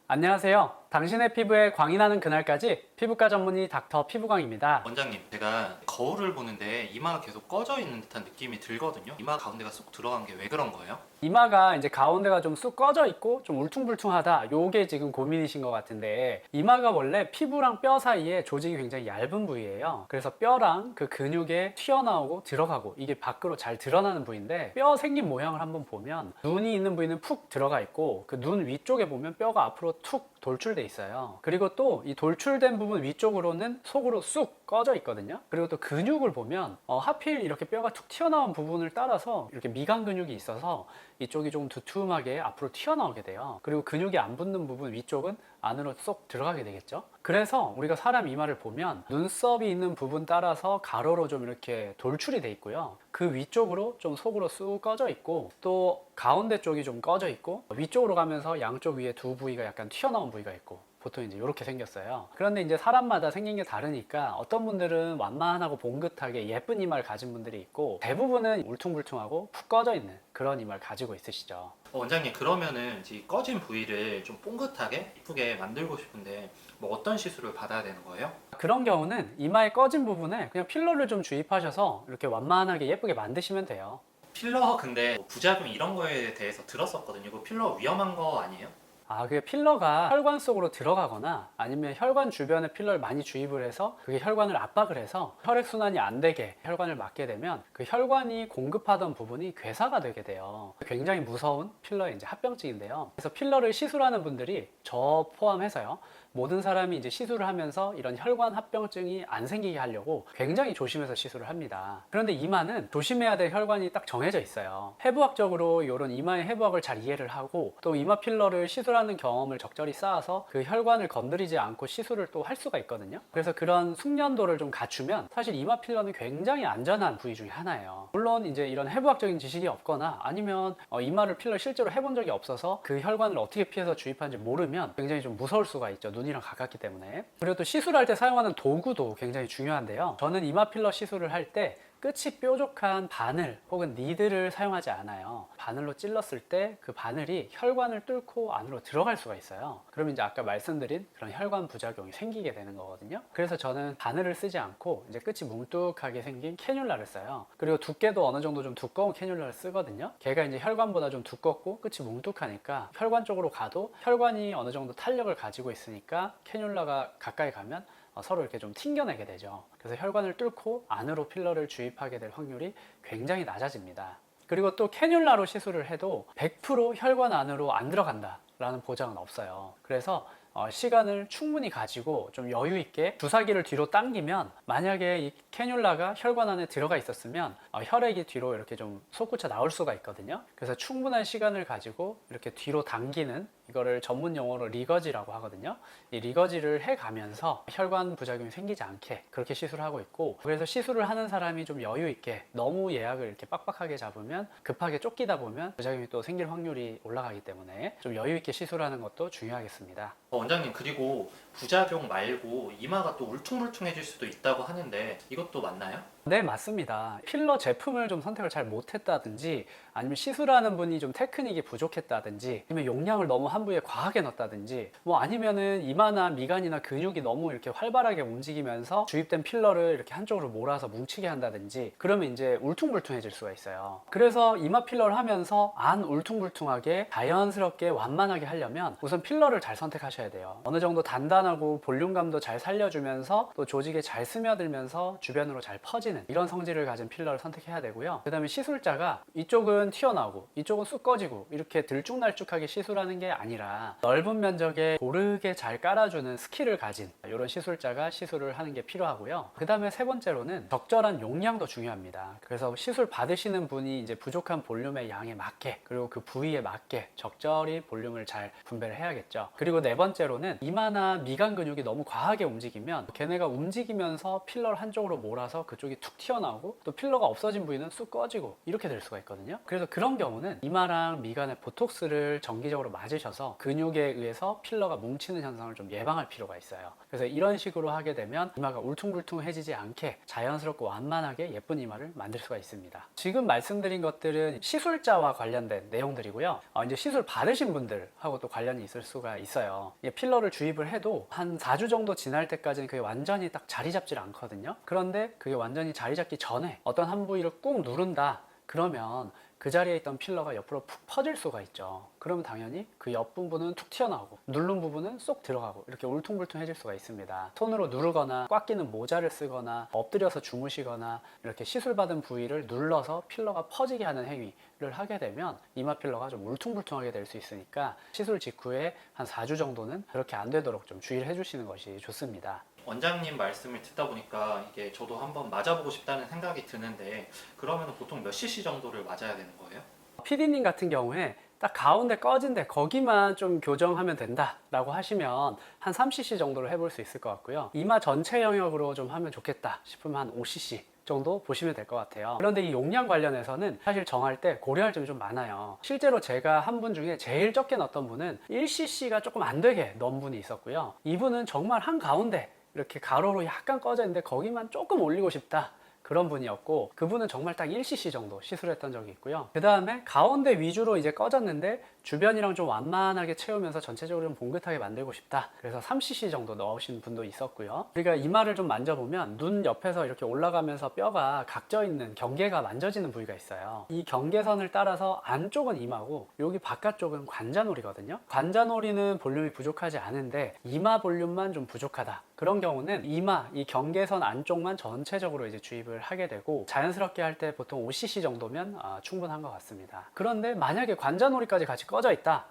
안녕하세요. 당신의 피부에 광이 나는 그날까지 피부과 전문의 닥터 피부광입니다. 원장님, 제가 거울을 보는데 이마가 계속 꺼져 있는 듯한 느낌이 들거든요. 이마 가운데가 쏙 들어간 게 왜 그런 거예요? 이마가 이제 가운데가 좀 쑥 꺼져 있고 좀 울퉁불퉁하다. 요게 지금 고민이신 것 같은데, 이마가 원래 피부랑 뼈 사이에 조직이 굉장히 얇은 부위예요. 그래서 뼈랑 그 근육에 튀어나오고 들어가고 이게 밖으로 잘 드러나는 부위인데, 뼈 생긴 모양을 한번 보면 눈이 있는 부위는 푹 들어가 있고 그 눈 위쪽에 보면 뼈가 앞으로 툭 돌출돼 있어요. 그리고 또 이 돌출된 부분 위쪽으로는 속으로 쑥 꺼져 있거든요. 그리고 또 근육을 보면 하필 이렇게 뼈가 툭 튀어나온 부분을 따라서 이렇게 미간 근육이 있어서 이쪽이 좀 두툼하게 앞으로 튀어나오게 돼요. 그리고 근육이 안 붙는 부분 위쪽은 안으로 쏙 들어가게 되겠죠. 그래서 우리가 사람 이마를 보면 눈썹이 있는 부분 따라서 가로로 좀 이렇게 돌출이 돼 있고요. 그 위쪽으로 좀 속으로 쑥 꺼져 있고, 또 가운데 쪽이 좀 꺼져 있고, 위쪽으로 가면서 양쪽 위에 두 부위가 약간 튀어나온 부위가 있고, 보통 이제 이렇게 생겼어요. 그런데 이제 사람마다 생긴 게 다르니까 어떤 분들은 완만하고 봉긋하게 예쁜 이마를 가진 분들이 있고, 대부분은 울퉁불퉁하고 푹 꺼져 있는 그런 이마를 가지고 있으시죠. 원장님, 그러면은 이 꺼진 부위를 좀 뽕긋하게 이쁘게 만들고 싶은데 뭐 어떤 시술을 받아야 되는 거예요? 그런 경우는 이마의 꺼진 부분에 그냥 필러를 좀 주입하셔서 이렇게 완만하게 예쁘게 만드시면 돼요. 필러 근데 뭐 부작용 이런 거에 대해서 들었었거든요. 이거 필러 위험한 거 아니에요? 그 필러가 혈관 속으로 들어가거나 아니면 혈관 주변에 필러를 많이 주입을 해서 그게 혈관을 압박을 해서 혈액순환이 안 되게 혈관을 막게 되면 그 혈관이 공급하던 부분이 괴사가 되게 돼요. 굉장히 무서운 필러의 이제 합병증인데요. 그래서 필러를 시술하는 분들이 저 포함해서요, 모든 사람이 이제 시술을 하면서 이런 혈관 합병증이 안 생기게 하려고 굉장히 조심해서 시술을 합니다. 그런데 이마는 조심해야 될 혈관이 딱 정해져 있어요. 해부학적으로 이런 이마의 해부학을 잘 이해를 하고, 또 이마 필러를 시술하는 경험을 적절히 쌓아서 그 혈관을 건드리지 않고 시술을 또 할 수가 있거든요. 그래서 그런 숙련도를 좀 갖추면 사실 이마 필러는 굉장히 안전한 부위 중에 하나예요. 물론 이제 이런 해부학적인 지식이 없거나 아니면 이마를 필러 실제로 해본 적이 없어서 그 혈관을 어떻게 피해서 주입하는지 모르면 굉장히 좀 무서울 수가 있죠. 눈이랑 가깝기 때문에. 그리고 또 시술할 때 사용하는 도구도 굉장히 중요한데요. 저는 이마 필러 시술을 할 때 끝이 뾰족한 바늘 혹은 니들을 사용하지 않아요. 바늘로 찔렀을 때 그 바늘이 혈관을 뚫고 안으로 들어갈 수가 있어요. 그럼 이제 아까 말씀드린 그런 혈관 부작용이 생기게 되는 거거든요. 그래서 저는 바늘을 쓰지 않고 이제 끝이 뭉뚝하게 생긴 캐뉼라를 써요. 그리고 두께도 어느 정도 좀 두꺼운 캐뉼라를 쓰거든요. 걔가 이제 혈관보다 좀 두껍고 끝이 뭉뚝하니까 혈관 쪽으로 가도 혈관이 어느 정도 탄력을 가지고 있으니까 캐뉼라가 가까이 가면 서로 이렇게 좀 튕겨내게 되죠. 그래서 혈관을 뚫고 안으로 필러를 주입하게 될 확률이 굉장히 낮아집니다. 그리고 또 캐뉼라로 시술을 해도 100% 혈관 안으로 안 들어간다 라는 보장은 없어요. 그래서 시간을 충분히 가지고 좀 여유 있게 주사기를 뒤로 당기면, 만약에 이 캐뉼라가 혈관 안에 들어가 있었으면 혈액이 뒤로 이렇게 좀 솟구쳐 나올 수가 있거든요. 그래서 충분한 시간을 가지고 이렇게 뒤로 당기는, 이거를 전문 용어로 리거지라고 하거든요. 이 리거지를 해가면서 혈관 부작용이 생기지 않게 그렇게 시술을 하고 있고, 그래서 시술을 하는 사람이 좀 여유 있게, 너무 예약을 이렇게 빡빡하게 잡으면 급하게 쫓기다 보면 부작용이 또 생길 확률이 올라가기 때문에 좀 여유 있게 시술하는 것도 중요하겠습니다. 원장님, 그리고 부작용 말고 이마가 또 울퉁불퉁해질 수도 있다고 하는데 이것도 맞나요? 네, 맞습니다. 필러 제품을 좀 선택을 잘 못했다든지, 아니면 시술하는 분이 좀 테크닉이 부족했다든지, 아니면 용량을 너무 한 부위에 과하게 넣었다든지, 뭐 아니면은 이마나 미간이나 근육이 너무 이렇게 활발하게 움직이면서 주입된 필러를 이렇게 한쪽으로 몰아서 뭉치게 한다든지, 그러면 이제 울퉁불퉁해질 수가 있어요. 그래서 이마 필러를 하면서 안 울퉁불퉁하게 자연스럽게 완만하게 하려면 우선 필러를 잘 선택하셔야 돼요. 어느 정도 단단하고 볼륨감도 잘 살려주면서 또 조직에 잘 스며들면서 주변으로 잘 퍼지는 이런 성질을 가진 필러를 선택해야 되고요. 그 다음에 시술자가 이쪽은 튀어나오고 이쪽은 쑥 꺼지고 이렇게 들쭉날쭉하게 시술하는 게 아니라 넓은 면적에 고르게 잘 깔아주는 스킬을 가진 이런 시술자가 시술을 하는 게 필요하고요. 그 다음에 세 번째로는 적절한 용량도 중요합니다. 그래서 시술 받으시는 분이 이제 부족한 볼륨의 양에 맞게, 그리고 그 부위에 맞게 적절히 볼륨을 잘 분배를 해야겠죠. 그리고 네 번째로 번째로는 이마나 미간 근육이 너무 과하게 움직이면 걔네가 움직이면서 필러를 한쪽으로 몰아서 그쪽이 툭 튀어나오고 또 필러가 없어진 부위는 쑥 꺼지고 이렇게 될 수가 있거든요. 그래서 그런 경우는 이마랑 미간에 보톡스를 정기적으로 맞으셔서 근육에 의해서 필러가 뭉치는 현상을 좀 예방할 필요가 있어요. 그래서 이런 식으로 하게 되면 이마가 울퉁불퉁해지지 않게 자연스럽고 완만하게 예쁜 이마를 만들 수가 있습니다. 지금 말씀드린 것들은 시술자와 관련된 내용들이고요. 이제 시술 받으신 분들하고 또 관련이 있을 수가 있어요. 필러를 주입을 해도 한 4주 정도 지날 때까지는 그게 완전히 딱 자리 잡질 않거든요. 그런데 그게 완전히 자리 잡기 전에 어떤 한 부위를 꾹 누른다 그러면 그 자리에 있던 필러가 옆으로 푹 퍼질 수가 있죠. 그러면 당연히 그 옆 부분은 툭 튀어나오고 누른 부분은 쏙 들어가고 이렇게 울퉁불퉁해질 수가 있습니다. 손으로 누르거나 꽉 끼는 모자를 쓰거나 엎드려서 주무시거나 이렇게 시술받은 부위를 눌러서 필러가 퍼지게 하는 행위를 하게 되면 이마 필러가 좀 울퉁불퉁하게 될 수 있으니까 시술 직후에 한 4주 정도는 그렇게 안 되도록 좀 주의를 해주시는 것이 좋습니다. 원장님 말씀을 듣다 보니까 이게 저도 한번 맞아보고 싶다는 생각이 드는데 그러면 보통 몇 cc 정도를 맞아야 되는 거예요? PD님 같은 경우에 딱 가운데 꺼진 데 거기만 좀 교정하면 된다라고 하시면 한 3cc 정도로 해볼 수 있을 것 같고요. 이마 전체 영역으로 좀 하면 좋겠다 싶으면 한 5cc 정도 보시면 될 것 같아요. 그런데 이 용량 관련해서는 사실 정할 때 고려할 점이 좀 많아요. 실제로 제가 한 분 중에 제일 적게 넣었던 분은 1cc가 조금 안 되게 넣은 분이 있었고요. 이분은 정말 한가운데 이렇게 가로로 약간 꺼져 있는데 거기만 조금 올리고 싶다 그런 분이었고, 그분은 정말 딱 1cc 정도 시술했던 적이 있고요. 그 다음에 가운데 위주로 이제 꺼졌는데 주변이랑 좀 완만하게 채우면서 전체적으로 좀 봉긋하게 만들고 싶다, 그래서 3cc 정도 넣으신 분도 있었고요. 우리가 이마를 좀 만져보면 눈 옆에서 이렇게 올라가면서 뼈가 각져 있는 경계가 만져지는 부위가 있어요. 이 경계선을 따라서 안쪽은 이마고 여기 바깥쪽은 관자놀이거든요. 관자놀이는 볼륨이 부족하지 않은데 이마 볼륨만 좀 부족하다, 그런 경우는 이마 이 경계선 안쪽만 전체적으로 이제 주입을 하게 되고, 자연스럽게 할 때 보통 5cc 정도면 충분한 것 같습니다. 그런데 만약에 관자놀이까지 같이 꺼져 있다,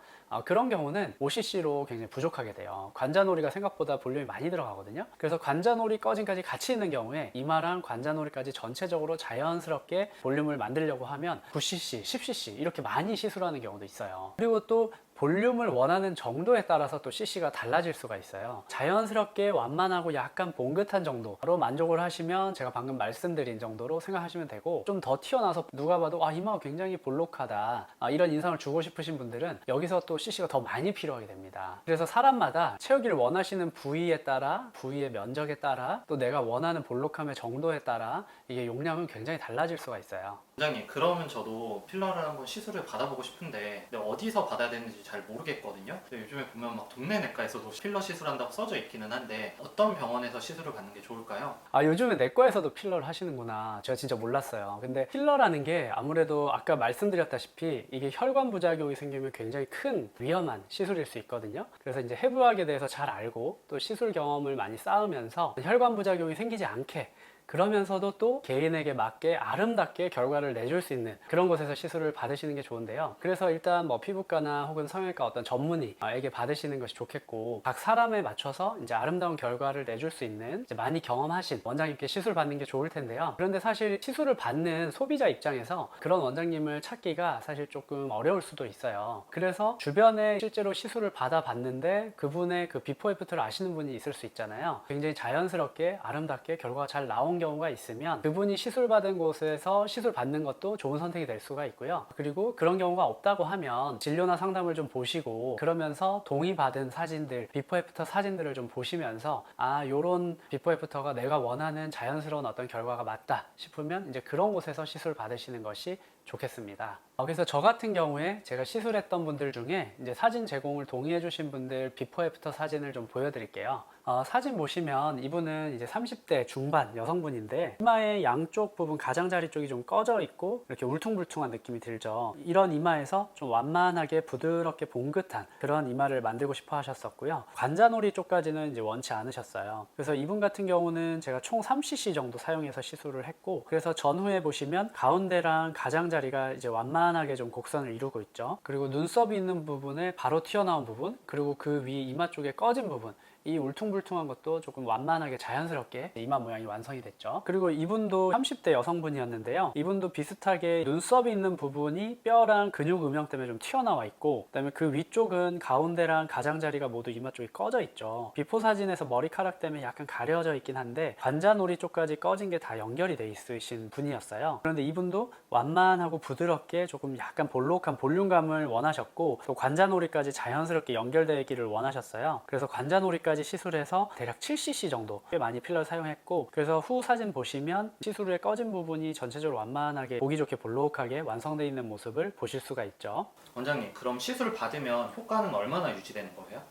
그런 경우는 5cc로 굉장히 부족하게 돼요. 관자놀이가 생각보다 볼륨이 많이 들어가거든요. 그래서 관자놀이 꺼짐까지 같이 있는 경우에 이마랑 관자놀이까지 전체적으로 자연스럽게 볼륨을 만들려고 하면 9cc, 10cc 이렇게 많이 시술하는 경우도 있어요. 그리고 또 볼륨을 원하는 정도에 따라서 또 cc가 달라질 수가 있어요. 자연스럽게 완만하고 약간 봉긋한 정도로 만족을 하시면 제가 방금 말씀드린 정도로 생각하시면 되고, 좀 더 튀어나와서 누가 봐도 이마가 굉장히 볼록하다, 이런 인상을 주고 싶으신 분들은 여기서 또 cc가 더 많이 필요하게 됩니다. 그래서 사람마다 채우기를 원하시는 부위에 따라, 부위의 면적에 따라, 또 내가 원하는 볼록함의 정도에 따라 이게 용량은 굉장히 달라질 수가 있어요. 원장님, 그러면 저도 필러를 한번 시술을 받아보고 싶은데 근데 어디서 받아야 되는지 잘 모르겠거든요. 근데 요즘에 보면 막 동네 내과에서도 필러 시술한다고 써져 있기는 한데 어떤 병원에서 시술을 받는 게 좋을까요? 요즘에 내과에서도 필러를 하시는구나. 제가 진짜 몰랐어요. 근데 필러라는 게 아무래도 아까 말씀드렸다시피 이게 혈관 부작용이 생기면 굉장히 큰 위험한 시술일 수 있거든요. 그래서 이제 해부학에 대해서 잘 알고 또 시술 경험을 많이 쌓으면서 혈관 부작용이 생기지 않게, 그러면서도 또 개인에게 맞게 아름답게 결과를 내줄 수 있는 그런 곳에서 시술을 받으시는 게 좋은데요. 그래서 일단 뭐 피부과나 혹은 성형외과 어떤 전문의에게 받으시는 것이 좋겠고, 각 사람에 맞춰서 이제 아름다운 결과를 내줄 수 있는 이제 많이 경험하신 원장님께 시술 받는 게 좋을 텐데요. 그런데 사실 시술을 받는 소비자 입장에서 그런 원장님을 찾기가 사실 조금 어려울 수도 있어요. 그래서 주변에 실제로 시술을 받아봤는데 그분의 그 비포 애프터를 아시는 분이 있을 수 있잖아요. 굉장히 자연스럽게 아름답게 결과가 잘 나온 경우가 있으면 그분이 시술 받은 곳에서 시술 받는 것도 좋은 선택이 될 수가 있고요. 그리고 그런 경우가 없다고 하면 진료나 상담을 좀 보시고, 그러면서 동의받은 사진들, 비포 애프터 사진들을 좀 보시면서 요런 비포 애프터가 내가 원하는 자연스러운 어떤 결과가 맞다 싶으면 이제 그런 곳에서 시술 받으시는 것이 좋겠습니다. 그래서 저 같은 경우에 제가 시술했던 분들 중에 이제 사진 제공을 동의해 주신 분들 비포 애프터 사진을 좀 보여드릴게요. 사진 보시면 이분은 이제 30대 중반 여성분인데 이마의 양쪽 부분, 가장자리 쪽이 좀 꺼져 있고 이렇게 울퉁불퉁한 느낌이 들죠. 이런 이마에서 좀 완만하게 부드럽게 봉긋한 그런 이마를 만들고 싶어 하셨었고요. 관자놀이 쪽까지는 이제 원치 않으셨어요. 그래서 이분 같은 경우는 제가 총 3cc 정도 사용해서 시술을 했고, 그래서 전후에 보시면 가운데랑 가장자리 가장자리가 이제 완만하게 좀 곡선을 이루고 있죠. 그리고 눈썹이 있는 부분에 바로 튀어나온 부분, 그리고 그 위 이마 쪽에 꺼진 부분, 이 울퉁불퉁한 것도 조금 완만하게 자연스럽게 이마 모양이 완성이 됐죠. 그리고 이분도 30대 여성분이었는데요. 이분도 비슷하게 눈썹이 있는 부분이 뼈랑 근육 음영 때문에 좀 튀어나와 있고, 그다음에 그 위쪽은 가운데랑 가장자리가 모두 이마 쪽이 꺼져 있죠. 비포 사진에서 머리카락 때문에 약간 가려져 있긴 한데 관자놀이 쪽까지 꺼진 게 다 연결이 돼 있으신 분이었어요. 그런데 이분도 완만하고 부드럽게 조금 약간 볼록한 볼륨감을 원하셨고, 또 관자놀이까지 자연스럽게 연결되기를 원하셨어요. 그래서 관자놀이까지 시술해서 대략 7cc 정도 꽤 많이 필러를 사용했고, 그래서 후 사진 보시면 시술 후에 꺼진 부분이 전체적으로 완만하게 보기 좋게 볼록하게 완성되어 있는 모습을 보실 수가 있죠. 원장님, 그럼 시술 받으면 효과는 얼마나 유지되는 거예요?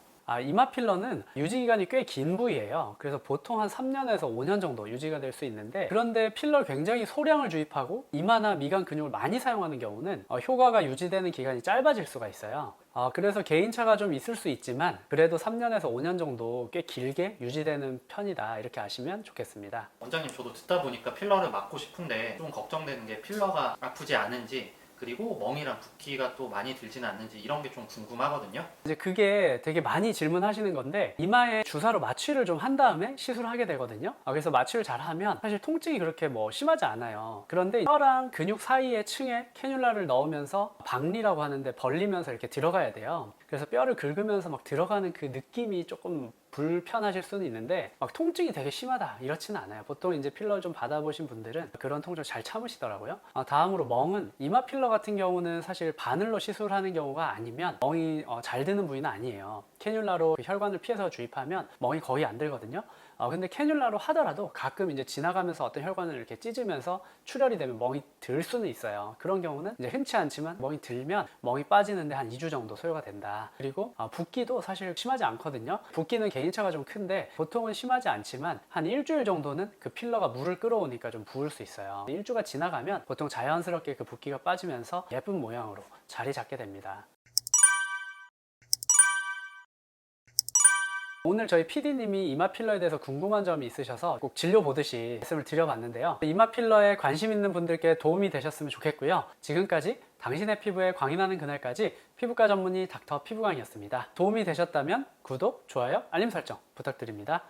이마 필러는 유지 기간이 꽤 긴 부위예요. 그래서 보통 한 3년에서 5년 정도 유지가 될 수 있는데, 그런데 필러를 굉장히 소량을 주입하고 이마나 미간 근육을 많이 사용하는 경우는 효과가 유지되는 기간이 짧아질 수가 있어요. 그래서 개인차가 좀 있을 수 있지만 그래도 3년에서 5년 정도 꽤 길게 유지되는 편이다, 이렇게 아시면 좋겠습니다. 원장님, 저도 듣다 보니까 필러를 맞고 싶은데 좀 걱정되는 게 필러가 아프지 않은지, 그리고 멍이랑 붓기가 또 많이 들지는 않는지 이런 게 좀 궁금하거든요. 이제 그게 되게 많이 질문하시는 건데, 이마에 주사로 마취를 좀 한 다음에 시술을 하게 되거든요. 그래서 마취를 잘 하면 사실 통증이 그렇게 뭐 심하지 않아요. 그런데 뼈랑 근육 사이의 층에 캐뉼라를 넣으면서 박리라고 하는데 벌리면서 이렇게 들어가야 돼요. 그래서 뼈를 긁으면서 막 들어가는 그 느낌이 조금 불편하실 수는 있는데 막 통증이 되게 심하다 이렇지는 않아요. 보통 이제 필러 좀 받아보신 분들은 그런 통증을 잘 참으시더라고요. 다음으로 멍은, 이마 필러 같은 경우는 사실 바늘로 시술하는 경우가 아니면 멍이 잘 드는 부위는 아니에요. 캐뉼라로 혈관을 피해서 주입하면 멍이 거의 안 들거든요. 근데 캐뉼라로 하더라도 가끔 이제 지나가면서 어떤 혈관을 이렇게 찢으면서 출혈이 되면 멍이 들 수는 있어요. 그런 경우는 이제 흔치 않지만 멍이 들면 멍이 빠지는데 한 2주 정도 소요가 된다. 그리고 붓기도 사실 심하지 않거든요. 붓기는 개인차가 좀 큰데 보통은 심하지 않지만 한 일주일 정도는 그 필러가 물을 끌어오니까 좀 부을 수 있어요. 일주가 지나가면 보통 자연스럽게 그 붓기가 빠지면서 예쁜 모양으로 자리 잡게 됩니다. 오늘 저희 PD님이 이마 필러에 대해서 궁금한 점이 있으셔서 꼭 진료 보듯이 말씀을 드려봤는데요. 이마 필러에 관심 있는 분들께 도움이 되셨으면 좋겠고요. 지금까지 당신의 피부에 광이 나는 그날까지 피부과 전문의 닥터 피부광이었습니다. 도움이 되셨다면 구독, 좋아요, 알림 설정 부탁드립니다.